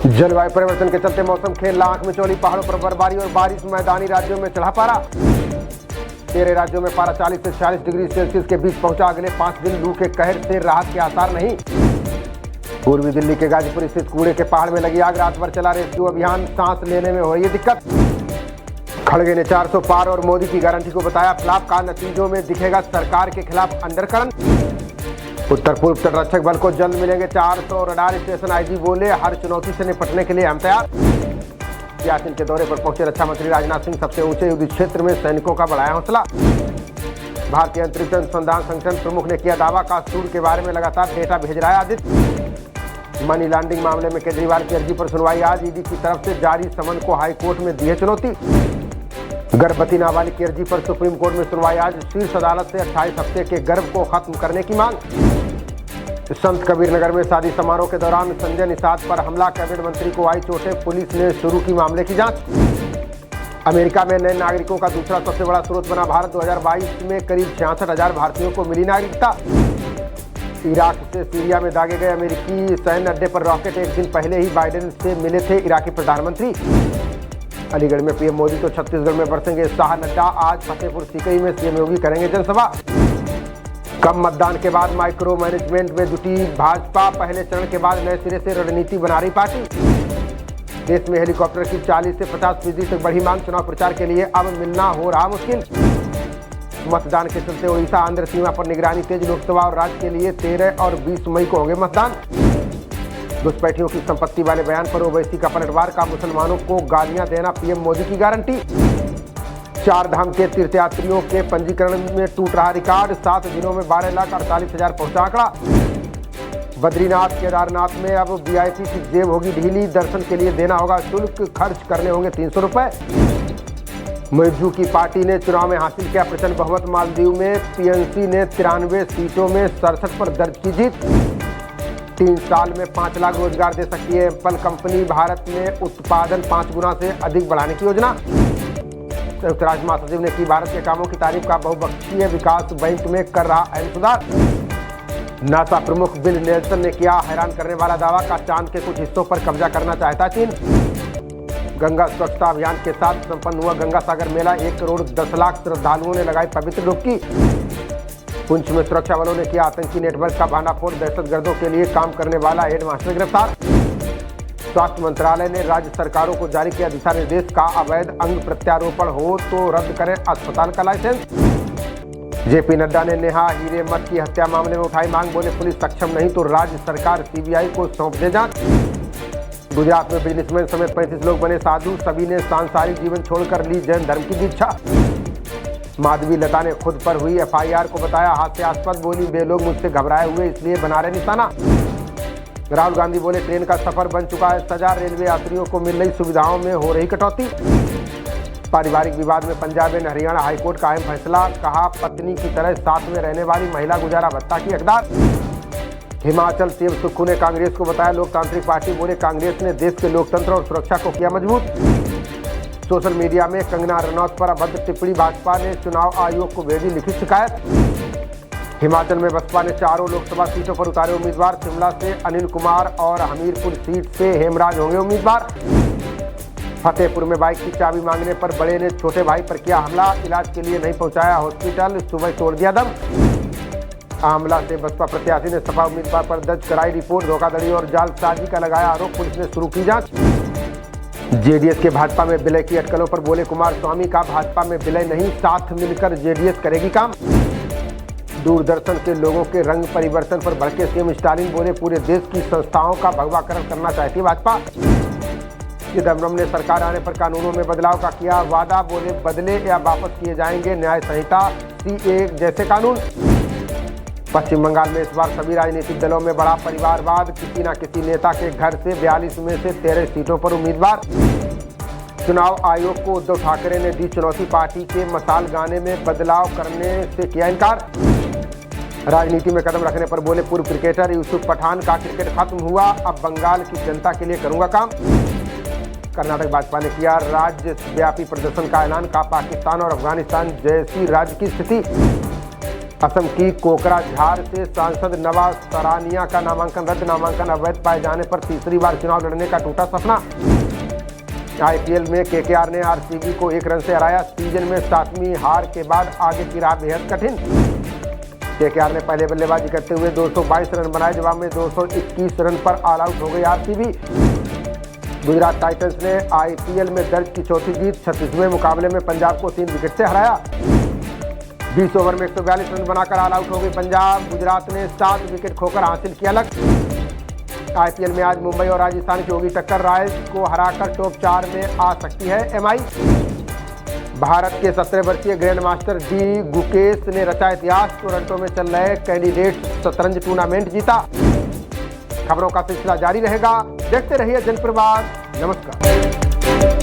जलवायु परिवर्तन के चलते मौसम खेल लाख में चौली, पहाड़ों पर बर्फबारी और बारिश, मैदानी राज्यों में चढ़ा पारा। 13 राज्यों में पारा 40 से 46 डिग्री सेल्सियस के बीच पहुंचा। अगले 5 दिन लू के कहर से राहत के आसार नहीं। पूर्वी दिल्ली के गाजीपुर स्थित कूड़े के पहाड़ में लगी आग, रात भर चला रेस्क्यू अभियान, सांस लेने में हो रही है दिक्कत। खड़गे ने 400 पार और मोदी की गारंटी को बताया फ्लॉप का, नतीजों में दिखेगा सरकार के खिलाफ अंडरकरंट। उत्तर पूर्व तटरक्षक बल को जल्द मिलेंगे 400 रडार स्टेशन, आईजी बोले हर चुनौती से निपटने के लिए हम तैयार। सियाचिन के दौरे पर पहुंचे रक्षा मंत्री राजनाथ सिंह, सबसे ऊंचे युद्ध क्षेत्र में सैनिकों का बढ़ाया हौसला। भारतीय अंतरिक्ष अनुसंधान संगठन प्रमुख ने किया दावा, कासूर के बारे में लगातार डेटा भेज रहा है आदित्य। मनी लॉन्ड्रिंग मामले में केजरीवाल की अर्जी पर सुनवाई आज, ईडी की तरफ से जारी समन को हाईकोर्ट में दी है चुनौती। गर्भवती नाबालिग की अर्जी पर सुप्रीम कोर्ट में सुनवाई आज, शीर्ष अदालत से 28 हफ्ते के गर्भ को खत्म करने की मांग। संत कबीर नगर में शादी समारोह के दौरान संजय निषाद पर हमला, कैबिनेट मंत्री को आई चोटें, पुलिस ने शुरू की मामले की जांच। अमेरिका में नए नागरिकों का दूसरा सबसे बड़ा स्रोत बना भारत, 2022 में करीब 66,000 भारतीयों को मिली नागरिकता। इराक से सीरिया में दागे गए अमेरिकी सैन्य अड्डे पर रॉकेट, एक दिन पहले ही बाइडेन से मिले थे इराकी प्रधानमंत्री। अलीगढ़ में पीएम मोदी तो छत्तीसगढ़ में बरसेंगे शाह, नड्डा आज फतेहपुर सीकरी में सीएम योगी करेंगे जनसभा। कम मतदान के बाद माइक्रो मैनेजमेंट में जुटी भाजपा, पहले चरण के बाद नए सिरे से रणनीति बना रही पार्टी। देश में हेलीकॉप्टर की 40 से 50% तक बढ़ी मांग, चुनाव प्रचार के लिए अब मिलना हो रहा मुश्किल। मतदान के चलते उड़ीसा आंध्र सीमा पर निगरानी तेज, लोकसभा और राज्य के लिए 13 और 20 मई को होंगे मतदान। घुसपैठियों की संपत्ति वाले बयान पर ओवैसी का पलटवार, का मुसलमानों को गालियां देना पीएम मोदी की गारंटी। 4 धाम के तीर्थयात्रियों के पंजीकरण में टूट रहा रिकॉर्ड, 7 दिनों में 12,48,000 पहुंचा आंकड़ा। बद्रीनाथ केदारनाथ में अब वीआईपी की जेब होगी ढीली, दर्शन के लिए देना होगा शुल्क, खर्च करने होंगे 300 रुपए। मौजू की पार्टी ने चुनाव में हासिल किया प्रचंड बहुमत, मालदीव में पीएनसी ने 93 सीटों में 67 पर दर्ज की जीत। 3 साल में 5 लाख रोजगार दे सकती है एप्पल कंपनी, भारत में उत्पादन 5 गुना से अधिक बढ़ाने की योजना। संयुक्त राष्ट्र महासचिव ने की भारत के कामों की तारीफ, का बहुपक्षीय विकास बैंक में कर रहा अहम सुधार। नासा प्रमुख बिल नेल्सन ने किया हैरान करने वाला दावा, का चांद के कुछ हिस्सों पर कब्जा करना चाहता चीन। गंगा स्वच्छता अभियान के साथ संपन्न हुआ गंगा सागर मेला, 1 करोड़ 10 लाख श्रद्धालुओं ने लगाई पवित्र डुबकी। पुंछ में सुरक्षा बलों ने किया आतंकी नेटवर्क का भांडाफोड़, दहशतगर्दों के लिए काम करने वाला हेडमास्टर गिरफ्तार। स्वास्थ्य मंत्रालय ने राज्य सरकारों को जारी किया दिशा निर्देश, का अवैध अंग प्रत्यारोपण हो तो रद्द करें अस्पताल का लाइसेंस। जेपी नड्डा ने नेहा हीरेमठ की हत्या मामले में उठाई मांग, बोले पुलिस सक्षम नहीं तो राज्य सरकार सीबीआई को सौंप दे जांच। गुजरात में बिजनेसमैन समेत 35 लोग बने साधु, सभी ने सांसारिक जीवन छोड़कर ली जैन धर्म की दीक्षा। माधवी लता ने खुद पर हुई एफआईआर को बताया हास्यास्पद, बोली वे लोग मुझसे घबराए हुए इसलिए बना रहे निशाना। राहुल गांधी बोले ट्रेन का सफर बन चुका है सजा, रेलवे यात्रियों को मिल रही सुविधाओं में हो रही कटौती। पारिवारिक विवाद में पंजाब एंड हरियाणा हाईकोर्ट का अहम फैसला, कहा पत्नी की तरह साथ में रहने वाली महिला गुजारा भत्ता की हकदार। हिमाचल सीएम सुक्खू ने कांग्रेस को बताया लोकतांत्रिक पार्टी, बोले कांग्रेस ने देश के लोकतंत्र और सुरक्षा को किया मजबूत। सोशल मीडिया में कंगना रनौत पर अभद्र टिप्पणी, भाजपा ने चुनाव आयोग को भेजी लिखित शिकायत। हिमाचल में बसपा ने 4 लोकसभा सीटों पर उतारे उम्मीदवार, शिमला से अनिल कुमार और हमीरपुर सीट से हेमराज होंगे उम्मीदवार। फतेहपुर में बाइक की चाबी मांगने पर बड़े ने छोटे भाई पर किया हमला, इलाज के लिए नहीं पहुंचाया हॉस्पिटल, सुबह तोड़ दिया दम। आमला से बसपा प्रत्याशी ने सपा उम्मीदवार पर दर्ज कराई रिपोर्ट, धोखाधड़ी और जालसाजी का लगाया आरोप, पुलिस ने शुरू की जांच। जेडीएस के भाजपा में विलय की अटकलों पर बोले कुमार स्वामी, का भाजपा में विलय नहीं, साथ मिलकर जेडीएस करेगी काम। दूरदर्शन के लोगों के रंग परिवर्तन पर भड़के सीएम स्टालिन, बोले पूरे देश की संस्थाओं का भगवाकरण करना चाहती है भाजपा। चिदम्बरम ने सरकार आने पर कानूनों में बदलाव का किया वादा, बोले बदले या वापस किए जाएंगे न्याय संहिता, सीए जैसे कानून। पश्चिम बंगाल में इस बार सभी राजनीतिक दलों में बड़ा परिवारवाद, किसी न किसी नेता के घर से 42 में से 13 सीटों पर उम्मीदवार। चुनाव आयोग को उद्धव ठाकरे ने दी चुनौती, पार्टी के मसाल गाने में बदलाव करने से किया इनकार। राजनीति में कदम रखने पर बोले पूर्व क्रिकेटर यूसुफ पठान, का क्रिकेट खत्म हुआ, अब बंगाल की जनता के लिए करूंगा काम। कर्नाटक भाजपा ने किया राज्यव्यापी प्रदर्शन का ऐलान, का पाकिस्तान और अफगानिस्तान जैसी राज्य की स्थिति। असम की कोकराझार से सांसद नवाज सरानिया का नामांकन रद्द। नामांकन अवैध पाए जाने पर तीसरी बार चुनाव लड़ने का टूटा सपना। आईपीएल में केकेआर ने आरसीबी को 1 रन से हराया। सीजन में 7वीं हार के बाद आगे की राह बेहद कठिन। केकेआर ने पहले बल्लेबाजी करते हुए 222 रन बनाए। जवाब में 221 रन पर ऑल आउट हो गई आरसीबी। गुजरात टाइटंस ने आईपीएल में दर्ज की चौथी जीत। 36वें मुकाबले में पंजाब को 3 विकेट से हराया। 20 ओवर में 142 रन बनाकर ऑल आउट हो गई पंजाब। गुजरात ने 7 विकेट खोकर हासिल किया लक्ष्य। आईपीएल में आज मुंबई और राजस्थान की होगी टक्कर। रॉयल्स को हराकर टॉप 4 में आ सकती है एमआई। भारत के 17 वर्षीय ग्रैंड मास्टर डी गुकेश ने रचा इतिहास। टोरंटो में चल रहे कैंडिडेट शतरंज टूर्नामेंट जीता। खबरों का सिलसिला जारी रहेगा, देखते रहिए जनप्रवाद। नमस्कार।